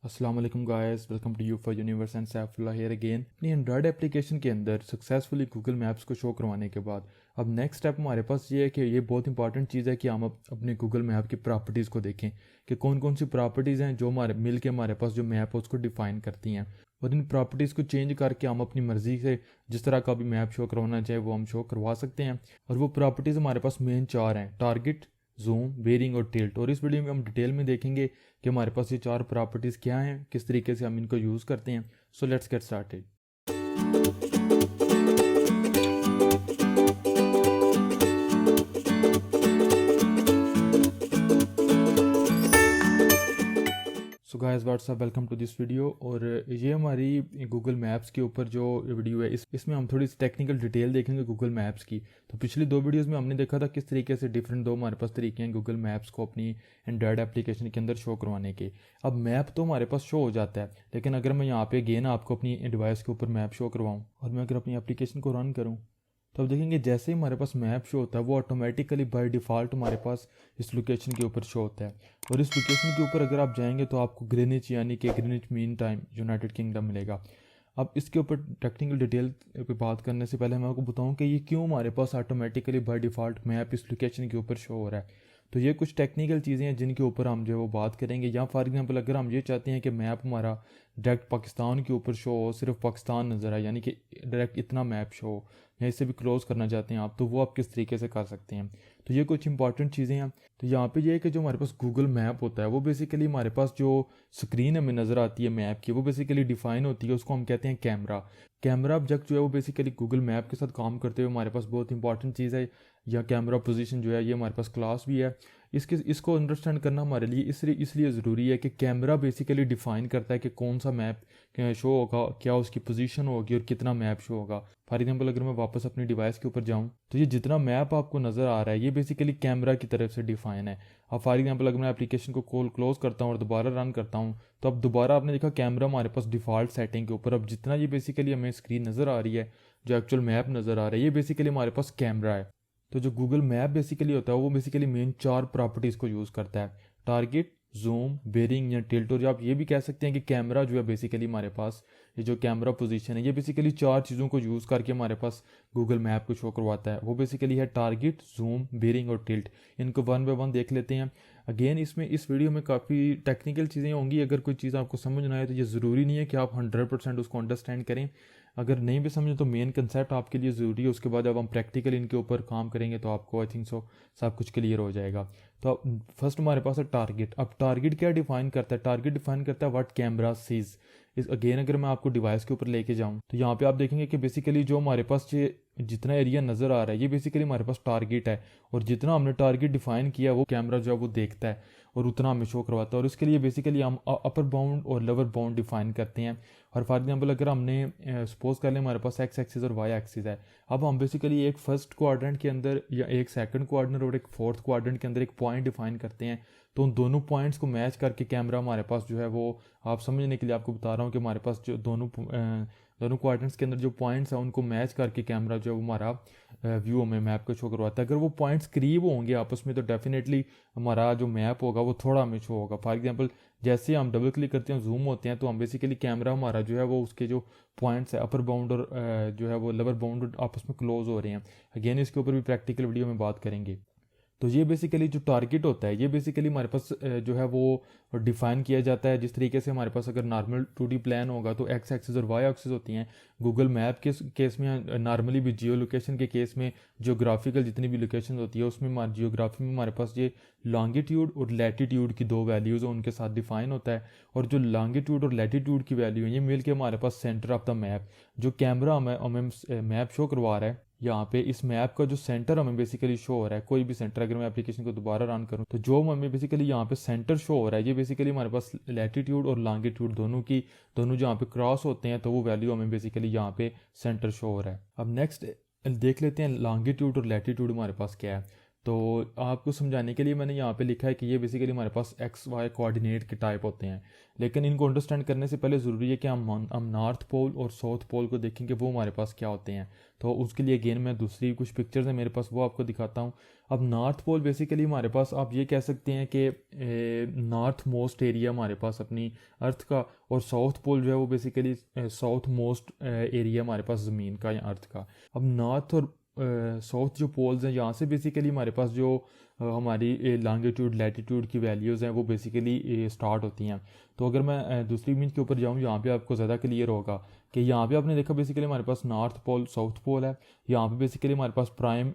अस्सलाम वालेकुम guys, welcome to you for universe and Saifullah here again. अपनी एंड्रॉयड एप्लीकेशन के अंदर सक्सेसफुली गूगल मैप्स को शो करवाने के बाद अब नेक्स्ट स्टेप हमारे पास ये है कि ये बहुत इंपॉर्टेंट चीज़ है कि हम अपने गूगल मैप की प्रॉपर्टीज़ को देखें कि कौन कौन सी प्रॉपर्टीज़ हैं जो हमारे मिल के हमारे पास जो मैप है उसको डिफ़ाइन करती हैं, और इन प्रॉपर्टीज़ को चेंज करके हम अपनी मर्ज़ी से जिस तरह का भी मैप शो करवाना चाहे वो हम शो करवा सकते हैं। और वो प्रॉपर्टीज़ हमारे पास मेन चार हैं: टारगेट, जूम, बेरिंग और टिल्ट। और इस वीडियो में हम डिटेल में देखेंगे कि हमारे पास ये चार प्रॉपर्टीज़ क्या हैं, किस तरीके से हम इनको यूज़ करते हैं। So let's get started. So guys what's up, welcome to this video. और ये हमारी गूगल मैप्स के ऊपर जो वीडियो है इसमें हम थोड़ी सी टेक्निकल डिटेल देखेंगे गूगल मैप्स की। तो पिछली दो वीडियोस में हमने देखा था किस तरीके से डिफरेंट दो हमारे पास तरीके हैं गूगल मैप्स को अपनी एंड्रॉयड एप्लीकेशन के अंदर शो करवाने के। अब मैप तो हमारे पास शो हो जाता है, लेकिन अगर मैं यहाँ पे अगेन आपको अपनी डिवाइस के ऊपर मैप शो करवाऊँ और मैं अगर अपनी एप्लीकेशन को रन करूँ तो अब देखेंगे जैसे ही हमारे पास मैप शो होता है वो ऑटोमेटिकली बाय डिफ़ॉल्ट हमारे पास इस लोकेशन के ऊपर शो होता है। और इस लोकेशन के ऊपर अगर आप जाएंगे तो आपको ग्रीनिच यानी कि Greenwich mean time United kingdom मिलेगा। अब इसके ऊपर टेक्निकल डिटेल पे बात करने से पहले मैं आपको बताऊं कि ये क्यों हमारे पास ऑटोमेटिकली बाय डिफ़ॉल्ट मैप इस लोकेशन के ऊपर शो हो रहा है। तो ये कुछ टेक्निकल चीज़ें हैं जिनके ऊपर हम जो है वो बात करेंगे। या फॉर एग्जांपल अगर हम ये चाहते हैं कि मैप हमारा डायरेक्ट पाकिस्तान के ऊपर शो हो, सिर्फ पाकिस्तान नज़र आए, यानी कि डायरेक्ट इतना मैप शो हो, या इससे भी क्लोज करना चाहते हैं आप, तो वो आप किस तरीके से कर सकते हैं। तो ये कुछ इंपॉर्टेंट चीज़ें हैं। तो यहाँ पे ये है कि जो हमारे पास गूगल मैप होता है वो बेसिकली हमारे पास जो स्क्रीन हमें नज़र आती है मैप की वो बेसिकली डिफाइन होती है, उसको हम कहते हैं कैमरा। कैमरा ऑब्जेक्ट जो है वो बेसिकली गूगल मैप के साथ काम करते हुए हमारे पास बहुत इंपॉर्टेंट चीज़ है। या कैमरा पोजीशन जो है ये हमारे पास क्लास भी है। इसको अंडरस्टैंड करना हमारे लिए इसलिए ज़रूरी है कि कैमरा बेसिकली डिफाइन करता है कि कौन सा मैप शो होगा, क्या उसकी पोजीशन होगी और कितना मैप शो होगा। फॉर एग्जांपल अगर मैं वापस अपनी डिवाइस के ऊपर जाऊं तो ये जितना मैप आपको नज़र आ रहा है ये बेसिकली कैमरा की तरफ से डिफाइन है। अब फॉर एग्जांपल अगर मैं एप्लीकेशन को क्लोज करता हूँ और दोबारा रन करता हूँ तो अब दोबारा आपने देखा कैमरा हमारे पास डिफ़ॉल्ट सेटिंग के ऊपर, अब जितना ये बेसिकली हमें स्क्रीन नज़र आ रही है, जो एक्चुअल मैप नज़र आ रहा है, ये बेसिकली हमारे पास कैमरा है। तो जो गूगल मैप बेसिकली होता है वो बेसिकली मेन चार प्रॉपर्टीज़ को यूज़ करता है: टारगेट, जूम, बेरिंग या टिल्ट। और आप ये भी कह सकते हैं कि कैमरा जो है बेसिकली हमारे पास ये जो कैमरा पोजीशन है ये बेसिकली चार चीज़ों को यूज़ करके हमारे पास गूगल मैप को शो करवाता है। वो बेसिकली है टारगेट, जूम, बेरिंग और टिल्ट। इनको वन बाय वन देख लेते हैं। अगेन इसमें इस वीडियो में काफ़ी टेक्निकल चीज़ें होंगी। अगर कोई चीज़ आपको समझ ना आए तो ये ज़रूरी नहीं है कि आप 100% उसको अंडरस्टैंड करें। अगर नहीं भी समझे तो मेन कंसेप्ट आपके लिए ज़रूरी है, उसके बाद जब हम प्रैक्टिकल इनके ऊपर काम करेंगे तो आपको आई थिंक सो सब कुछ क्लियर हो जाएगा। तो फर्स्ट हमारे पास है टारगेट। अब टारगेट क्या डिफाइन करता है? टारगेट डिफाइन करता है व्हाट कैमरा सीज। इस अगेन अगर मैं आपको डिवाइस के ऊपर लेके जाऊं तो यहाँ पे आप देखेंगे कि बेसिकली जो हमारे पास ये जितना एरिया नज़र आ रहा है ये बेसिकली हमारे पास टारगेट है, और जितना हमने टारगेट डिफाइन किया वो कैमरा जो है वो देखता है और उतना हमें शो करवाता है। और इसके लिए बेसिकली हम अपर बाउंड और लोअर बाउंड डिफाइन करते हैं। और फॉर एग्जांपल अगर हमने सपोज कर लें हमारे पास एक्स एक्सिस और वाई एक्सिस है, अब हम बेसिकली एक फर्स्ट क्वाड्रेंट के अंदर या एक सेकंड क्वाड्रेंट और एक फोर्थ क्वाड्रेंट के अंदर एक पॉइंट डिफाइन करते हैं। तो उन दोनों पॉइंट्स को मैच करके कैमरा हमारे पास जो है वो, आप समझने के लिए आपको बता रहा हूँ कि हमारे पास जो दोनों क्वाड्रेंट्स के अंदर जो पॉइंट्स हैं उनको मैच करके कैमरा जो है वो हमारा व्यू हमें मैप को शो करवाता है। अगर वो पॉइंट्स करीब होंगे आपस में तो डेफिनेटली हमारा जो मैप होगा वो थोड़ा हमें शो होगा। फॉर एग्जांपल जैसे हम डबल क्लिक करते हैं, जूम होते हैं, तो हम बेसिकली कैमरा हमारा जो है वो उसके जो पॉइंट्स है अपर बाउंड और जो है वो लोअर बाउंड आपस में क्लोज हो रहे हैं। अगेन इसके ऊपर भी प्रैक्टिकल वीडियो में बात करेंगे। तो ये बेसिकली जो टारगेट होता है ये बेसिकली हमारे पास जो है वो डिफाइन किया जाता है जिस तरीके से हमारे पास अगर नॉर्मल 2D प्लान होगा तो एक्स एक्सिस और वाई एक्सिस होती हैं। गूगल मैप के केस में नॉर्मली भी जियो लोकेशन के केस में जियोग्राफिकल जितनी भी लोकेशन होती है उसमें हमारी जियोग्राफी में हमारे पास ये लॉन्गिट्यूड और लैटिट्यूड की दो वैल्यूज़ हैं उनके साथ डिफाइन होता है। और जो लॉन्गिट्यूड और लैटिट्यूड की वैल्यू है ये मिल के हमारे पास सेंटर ऑफ द मैप, जो कैमरा हमें मैप शो करवा रहा है, यहाँ पे इस मैप का जो सेंटर हमें बेसिकली शो हो रहा है, कोई भी सेंटर, अगर मैं एप्लीकेशन को दोबारा रन करूँ तो जो हमें बेसिकली यहाँ पे सेंटर शो हो रहा है ये बेसिकली हमारे पास लैटिट्यूड और लॉन्गिट्यूड दोनों जहाँ पे क्रॉस होते हैं तो वो वैल्यू हमें बेसिकली यहाँ पे सेंटर शो हो रहा है। अब नेक्स्ट देख लेते हैं लॉन्गिट्यूड और लैटिट्यूड हमारे पास क्या है। तो आपको समझाने के लिए मैंने यहाँ पे लिखा है कि ये बेसिकली हमारे पास एक्स वाई कोऑर्डिनेट के टाइप होते हैं, लेकिन इनको अंडरस्टैंड करने से पहले ज़रूरी है कि हम नॉर्थ पोल और साउथ पोल को देखेंगे वो हमारे पास क्या होते हैं। तो उसके लिए अगेन मैं दूसरी कुछ पिक्चर्स हैं मेरे पास वो आपको दिखाता हूँ। अब नॉर्थ पोल बेसिकली हमारे पास आप ये कह सकते हैं कि नॉर्थ मोस्ट एरिया हमारे पास अपनी अर्थ का, और साउथ पोल जो है वो बेसिकली साउथ मोस्ट एरिया हमारे पास ज़मीन का या अर्थ का। अब नॉर्थ और साउथ जो पोल्स हैं यहाँ से बेसिकली हमारे पास जो हमारी लॉन्गिट्यूड लैटिट्यूड की वैल्यूज़ हैं वो बेसिकली स्टार्ट होती हैं। तो अगर मैं दूसरी इमेज के ऊपर जाऊँ यहाँ पे आपको ज़्यादा क्लियर होगा कि यहाँ पे आपने देखा बेसिकली हमारे पास नॉर्थ पोल साउथ पोल है। यहाँ पे बेसिकली हमारे पास प्राइम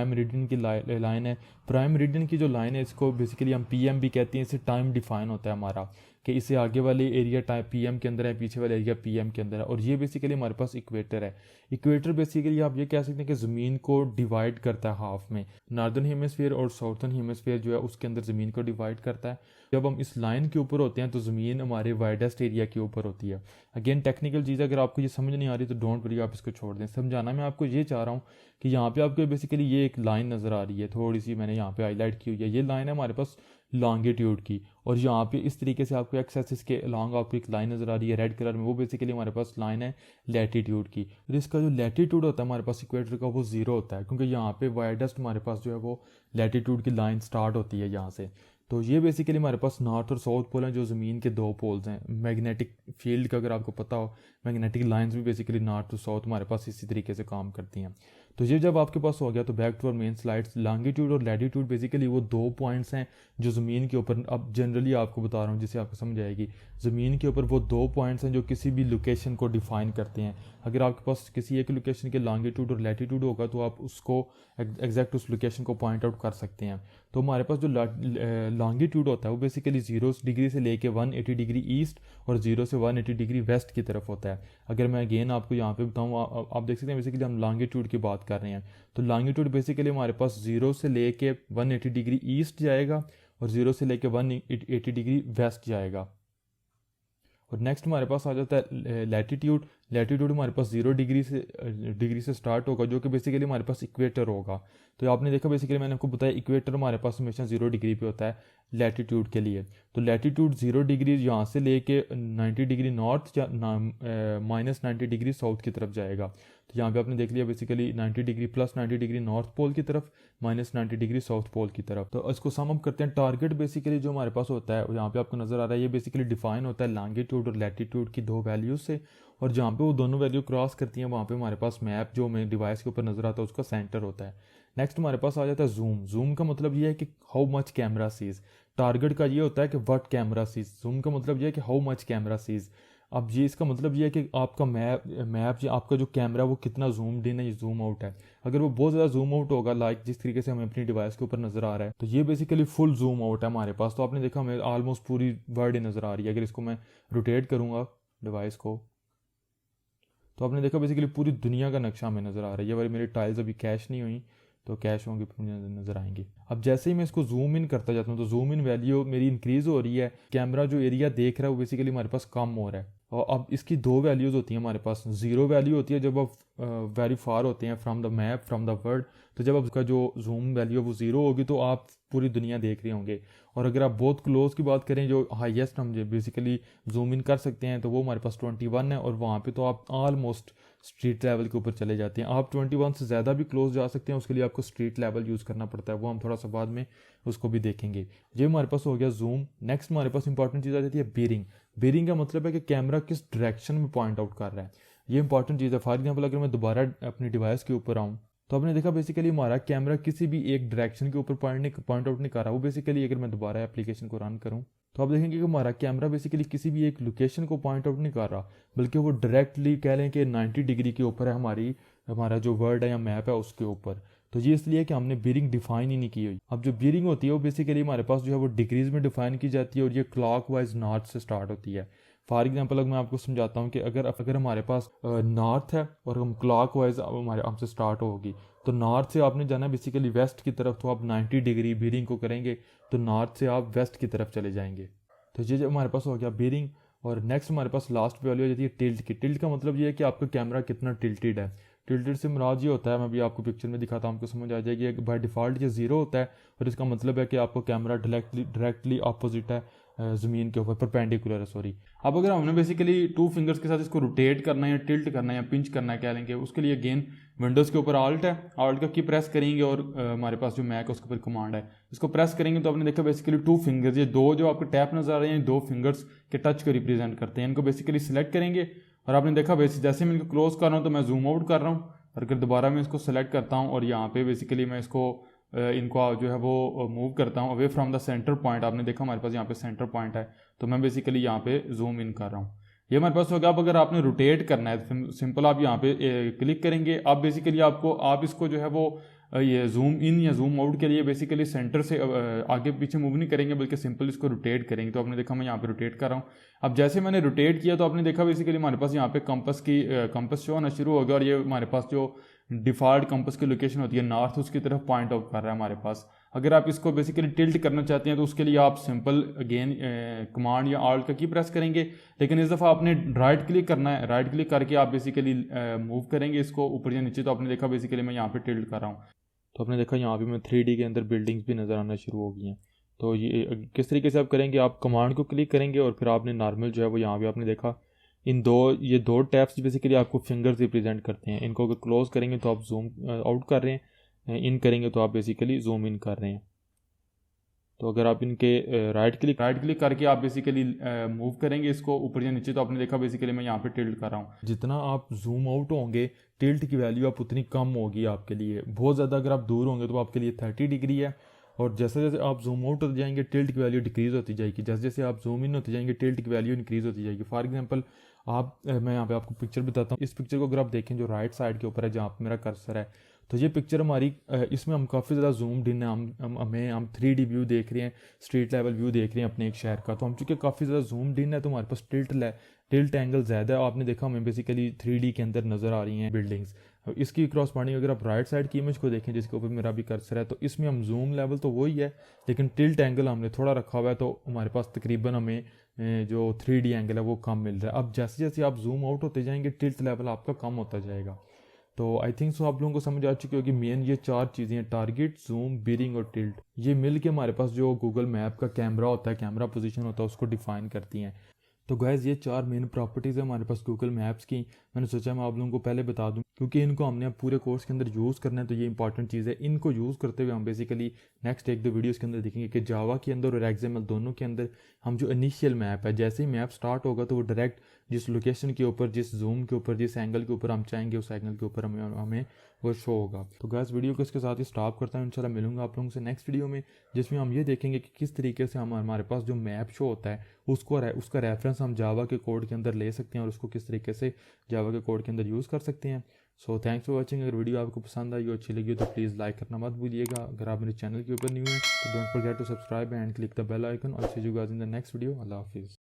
मेरिडियन की लाइन है। प्राइम मेरिडियन की जो लाइन है इसको बेसिकली हम पीएम भी कहते हैं। इससे टाइम डिफाइन होता है हमारा कि इससे आगे वाली एरिया टाइम पीएम के अंदर है, पीछे वाला एरिया पीएम के अंदर है। और ये बेसिकली हमारे पास इक्वेटर है। इक्वेटर बेसिकली आप ये कह सकते हैं कि ज़मीन को डिवाइड करता है हाफ में, नॉर्दर्न हेमिस्फीयर और साउथर्न हेमिस्फीयर जो है उसके अंदर ज़मीन को डिवाइड करता है। जब हम इस लाइन के ऊपर होते हैं तो ज़मीन हमारे वाइडेस्ट एरिया के ऊपर होती है। अगेन टेक्निकल चीज़, अगर आपको ये समझ नहीं आ रही तो डोंट वरी, आप इसको छोड़ दें। समझाना मैं आपको ये चाह रहा हूँ कि यहाँ पे आपको बेसिकली ये एक लाइन नज़र आ रही है, थोड़ी सी मैंने यहाँ पे हाईलाइट की हुई है। ये लाइन है हमारे पास लॉन्गिट्यूड की, और यहाँ पे इस तरीके से आपको एक्स एक्सिस के अलॉन्ग आपको एक लाइन नज़र आ रही है रेड कलर में, वो बेसिकली हमारे पास लाइन है लैटिट्यूड की। और इसका जो लैटिट्यूड होता है हमारे पास इक्वेटर का वो ज़ीरो होता है, क्योंकि यहाँ पे वाइडेस्ट हमारे पास जो है वो लैटिट्यूड की लाइन स्टार्ट होती है यहाँ से। तो ये बेसिकली हमारे पास नॉर्थ और साउथ पोल हैं जो ज़मीन के दो पोल्स हैं। मैग्नेटिक फील्ड का अगर आपको पता हो, मैग्नेटिक लाइंस भी बेसिकली नॉर्थ टू साउथ हमारे पास इसी तरीके से काम करती हैं। तो ये जब आपके पास हो गया तो back to our main slides. Longitude और लैटिट्यूड बेसिकली वो दो पॉइंट्स हैं जो ज़मीन के ऊपर, अब जनरली आपको बता रहा हूँ जिससे आपको समझ आएगी, ज़मीन के ऊपर वो दो पॉइंट्स हैं जो किसी भी लोकेशन को डिफाइन करते हैं। अगर आपके पास किसी एक लोकेशन के लॉन्गिट्यूड और लैटिट्यूड होगा तो आप उसको एग्जैक्ट उस लोकेशन को पॉइंट आउट कर सकते हैं। तो हमारे पास जो लॉन्गिट्यूड होता है वो बेसिकली 0 डिग्री से लेके 180 डिग्री ईस्ट और 0 से 180 डिग्री वेस्ट की तरफ होता है। अगर मैं अगेन आपको यहाँ पे बताऊँ, आप देख सकते हैं बेसिकली हम लॉन्गिट्यूड की बात कर रहे हैं। तो लॉन्गिट्यूड बेसिकली हमारे पास 0 से लेके 180 डिग्री ईस्ट जाएगा और 0 से लेके 180 डिग्री वेस्ट जाएगा। और नेक्स्ट हमारे पास आ जाता है लैटिट्यूड। लैटिट्यूड हमारे पास 0 डिग्री से स्टार्ट होगा, जो कि बेसिकली हमारे पास इक्वेटर होगा। तो आपने देखा बेसिकली मैंने आपको बताया इक्वेटर हमारे पास हमेशा 0 डिग्री पे होता है लैटिट्यूड के लिए। तो लैटिट्यूड 0 डिग्री यहाँ से लेके 90 डिग्री नॉर्थ या -90 डिग्री साउथ की तरफ जाएगा। तो यहाँ पे आपने देख लिया basically 90 degree plus 90 degree north pole की तरफ, -90 डिग्री साउथ पोल की तरफ। तो इसको सम अप करते हैं। टारगेट बेसिकली जो हमारे पास होता है यहाँ पे आपको नज़र आ रहा है, ये बेसिकली डिफाइन होता है लॉन्गिट्यूड और लैटिट्यूड की दो वैल्यूज से, और जहाँ पे वो दोनों वैल्यू क्रॉस करती हैं वहाँ पे हमारे पास मैप जो हमें डिवाइस के ऊपर नज़र आता है उसका सेंटर होता है। नेक्स्ट हमारे पास आ जाता है जूम। जूम का मतलब ये है कि how much camera sees. Target का ये होता है कि व्हाट कैमरा सीज। जूम का मतलब ये है कि हाउ मच कैमरा सीज। अब ये इसका मतलब ये है कि आपका मैप या आपका जो कैमरा वो कितना जूम्ड इन है या जूम आउट है। अगर वो बहुत ज़्यादा जूम आउट होगा लाइक जिस तरीके से हमें अपनी डिवाइस के ऊपर नज़र आ रहा है, तो ये बेसिकली फुल जूम आउट है हमारे पास। तो आपने देखा हमें ऑलमोस्ट पूरी वर्ल्ड नज़र आ रही है। अगर इसको मैं रोटेट करूँगा डिवाइस को, तो आपने देखा बेसिकली पूरी दुनिया का नक्शा हमें नज़र आ रहा है। ये वाली मेरी टाइल्स अभी कैश नहीं हुई, तो कैश होंगी नज़र आएंगी। अब जैसे ही मैं इसको जूम इन करता जाता हूँ तो जूम इन वैल्यू मेरी इंक्रीज़ हो रही है। कैमरा जो एरिया देख रहा है वो बेसिकली हमारे पास कम हो रहा है। और अब इसकी दो वैल्यूज़ होती हैं हमारे पास। ज़ीरो वैल्यू होती है जब आप वेरी फार होते हैं from the map from the world. तो जब आपका जो जूम वैल्यू है वो ज़ीरो होगी तो आप पूरी दुनिया देख रहे होंगे। और अगर आप बहुत क्लोज की बात करें, जो हाईएस्ट हम बेसिकली जूम इन कर सकते हैं, तो वो हमारे पास 21 है, और वहाँ पे तो आप ऑलमोस्ट स्ट्रीट लेवल के ऊपर चले जाते हैं। आप 21 से ज़्यादा भी क्लोज जा सकते हैं, उसके लिए आपको स्ट्रीट लेवल यूज़ करना पड़ता है, वो हम थोड़ा सा बाद में उसको भी देखेंगे। ये हमारे पास हो गया जूम। नेक्स्ट हमारे पास इंपॉर्टेंट चीज़ आ जाती है बीरिंग। बीरिंग का मतलब है कि कैमरा किस डायरेक्शन में पॉइंट आउट कर रहा है। ये इंपॉर्टेंट चीज़ है। फॉर एग्जाम्पल अगर मैं दोबारा अपनी डिवाइस के ऊपर आऊँ तो आपने देखा बेसिकली हमारा कैमरा किसी भी एक डायरेक्शन के ऊपर पॉइंट आउट नहीं कर रहा। वो बेसिकली अगर मैं दोबारा एप्लीकेशन को रन करूँ तो आप देखेंगे कि हमारा कैमरा बेसिकली किसी भी एक लोकेशन को पॉइंट आउट नहीं कर रहा, बल्कि वो डायरेक्टली कह लें कि 90 डिग्री के ऊपर है हमारा जो वर्ल्ड है या मैप है उसके ऊपर। तो ये इसलिए कि हमने बीरिंग डिफाइन ही नहीं की हुई। अब जो बीरिंग होती है वो बेसिकली हमारे पास जो है वो डिग्रीज में डिफाइन की जाती है, और ये क्लॉक वाइज नॉर्थ से स्टार्ट होती है। फॉर एग्जाम्पल अगर मैं आपको समझाता हूँ कि अगर हमारे पास नॉर्थ है और हम क्लॉक वाइज हमारे हमसे स्टार्ट होगी, तो नॉर्थ से आपने जाना बेसिकली वेस्ट की तरफ, तो आप 90 डिग्री बीरिंग को करेंगे तो नॉर्थ से आप वेस्ट की तरफ चले जाएंगे। तो ये हमारे पास हो गया बीरिंग। और नेक्स्ट हमारे पास लास्ट वैल्यू आ जाती है टिल्ट की। टिल्ट का मतलब ये है कि आपका कैमरा कितना टिल्टेड है। टिल्टेड से मुराद ये होता है, मैं भी आपको पिक्चर में दिखाता हूँ, आपको समझ आ जाएगी। बाय डिफ़ॉल्ट ये ज़ीरो होता है और इसका मतलब है कि आपको कैमरा डायरेक्टली अपोजिट है ज़मीन के ऊपर, परपेंडिकुलर है सॉरी। अब अगर हमने बेसिकली 2 फिंगर्स के साथ इसको रोटेट करना है या टिल्ट करना है या पिंच करना है कह लेंगे, उसके लिए अगेन विंडोज़ के ऊपर आल्ट है, आल्ट का की प्रेस करेंगे और हमारे पास जो मैक है उसके ऊपर कमांड है, इसको प्रेस करेंगे तो आपने देखा बेसिकली 2 फिंगर्स, ये 2 जो आपको टैप नजर आ रहे हैं 2 फिंगर्स के टच को रिप्रेजेंट करते हैं। इनको बेसिकली सिलेक्ट करेंगे और आपने देखा जैसे मैं इनको क्लोज कर रहा हूँ तो मैं जूम आउट कर रहा हूँ, और अगर दोबारा मैं इसको सेलेक्ट करता हूँ और यहाँ पे बेसिकली मैं इसको इनको जो है वो मूव करता हूँ away from the centre point, आपने देखा हमारे पास यहाँ पे सेंटर पॉइंट है, तो मैं बेसिकली यहाँ पे जूम इन कर रहा हूँ। ये हमारे पास हो गया। अब अगर आपने रोटेट करना है सिंपल आप यहाँ पे क्लिक करेंगे, अब बेसिकली आप इसको जो है वो ये जूम इन या जूम आउट के लिए बेसिकली सेंटर से आगे पीछे मूव नहीं करेंगे बल्कि सिंपल इसको रोटेट करेंगे। तो आपने देखा मैं यहाँ पे रोटेट कर रहा हूँ। अब जैसे मैंने रोटेट किया तो आपने देखा बेसिकली हमारे पास यहाँ पे कंपस शो होना शुरू हो गया और ये हमारे पास जो डिफ़ॉल्ट कंपस की लोकेशन होती है नॉर्थ, उसकी तरफ पॉइंट आउट कर रहा है हमारे पास। अगर आप इसको बेसिकली टिल्ट करना चाहते हैं तो उसके लिए आप सिंपल अगेन कमांड या आल्ट का की प्रेस करेंगे, लेकिन इस दफ़ा आपने राइट क्लिक करना है, राइट क्लिक करके आप बेसिकली मूव करेंगे इसको ऊपर या नीचे। तो आपने देखा बेसिकली मैं यहाँ पे टिल्ट कर रहा हूँ, तो आपने देखा यहाँ पे मैं 3D के अंदर बिल्डिंग्स भी नज़र आना शुरू हो गई हैं। तो ये किस तरीके से आप करेंगे, आप कमांड को क्लिक करेंगे और फिर आपने नॉर्मल जो है वो यहाँ पे आपने देखा ये दो टैप्स बेसिकली आपको फिंगर्स रिप्रेजेंट करते हैं। इनको अगर क्लोज करेंगे तो आप जूम आउट कर रहे हैं, इन करेंगे तो आप बेसिकली जूम इन कर रहे हैं। तो अगर आप इनके राइट क्लिक करके आप बेसिकली मूव करेंगे इसको ऊपर या नीचे, तो आपने देखा बेसिकली मैं यहाँ पे टिल्ट कर रहा हूँ। जितना आप जूम आउट होंगे टिल्ट की वैल्यू आप उतनी कम होगी आपके लिए। बहुत ज़्यादा अगर आप दूर होंगे तो आपके लिए 30 डिग्री है, और जैसे जैसे आप जूम आउट होते जाएंगे टिल्ट की वैल्यू डिक्रीज़ होती जाएगी, जैसे जैसे आप जूम इन होते जाएंगे टिल्ट की वैल्यू इंक्रीज़ होती जाएगी। फॉर एग्जांपल मैं यहाँ पे आपको पिक्चर बताता हूँ। इस पिक्चर को अगर आप देखें जो राइट साइड के ऊपर है जहाँ पे मेरा कर्सर है, तो ये पिक्चर हमारी इसमें हम काफ़ी ज़्यादा जूम्ड इन है, हम 3D व्यू देख रहे हैं, स्ट्रीट लेवल व्यू देख रहे हैं अपने एक शहर का। तो हम चूँकि काफ़ी ज़्यादा जूम्ड इन है तो हमारे पास टिल्ट एंगल ज़्यादा है। आपने देखा हमें बेसिकली 3D के अंदर नज़र आ रही हैं बिल्डिंग्स। इसकी क्रॉसपॉन्डिंग अगर आप राइट साइड की इमेज को देखें जिसके ऊपर मेरा भी कर्सर है, तो इसमें हम जूम लेवल तो वही है लेकिन टिल्ट एंगल हमने थोड़ा रखा हुआ है, तो हमारे पास तकरीबन हमें जो 3D एंगल है वो कम मिल रहा है। अब जैसे जैसे आप जूम आउट होते जाएंगे टिल्ट लेवल आपका कम होता जाएगा। तो आई थिंक सो आप लोगों को समझ आ चुकी होगी मेन ये 4 चीज़ें हैं, टारगेट, जूम, बीरिंग और टिल्ट। ये मिल के हमारे पास जो गूगल मैप का कैमरा होता है, कैमरा पोजीशन होता है, उसको डिफाइन करती हैं। तो गाइज़ ये 4 मेन प्रॉपर्टीज़ है हमारे पास गूगल मैप्स की। मैंने सोचा मैं आप लोगों को पहले बता दूं क्योंकि इनको हमने अब पूरे कोर्स के अंदर यूज़ करना है, तो ये इंपॉर्टेंट चीज़ है। इनको यूज़ करते हुए हम बेसिकली नेक्स्ट 1-2 वीडियोज़ के अंदर देखेंगे कि जावा के अंदर और एक्सएमएल दोनों के अंदर हम जो इनिशियल मैप है, जैसे ही मैप स्टार्ट होगा तो वो डायरेक्ट जिस लोकेशन के ऊपर, जिस जूम के ऊपर, जिस एंगल के ऊपर हम चाहेंगे उस एंगल के ऊपर हमें वो शो होगा। तो गाइस वीडियो को इसके साथ ही स्टॉप करता हूँ। इंशाल्लाह मिलूंगा आप लोगों से नेक्स्ट वीडियो में, जिसमें हम ये देखेंगे कि किस तरीके से हमारे पास जो मैप शो होता है उसका रेफरेंस हम जावा के कोड के अंदर ले सकते हैं और उसको किस तरीके से जावा के कोड के अंदर यूज़ कर सकते हैं। So thanks for watching. अगर वीडियो आपको पसंद आई हो, अच्छी लगी हो तो प्लीज़ लाइक करना मत भूलिएगा। अगर आप मेरे चैनल के ऊपर न्यू हैं तो don't forget to subscribe and click the bell icon. और see you guys in the next video. अल्लाह हाफिज़।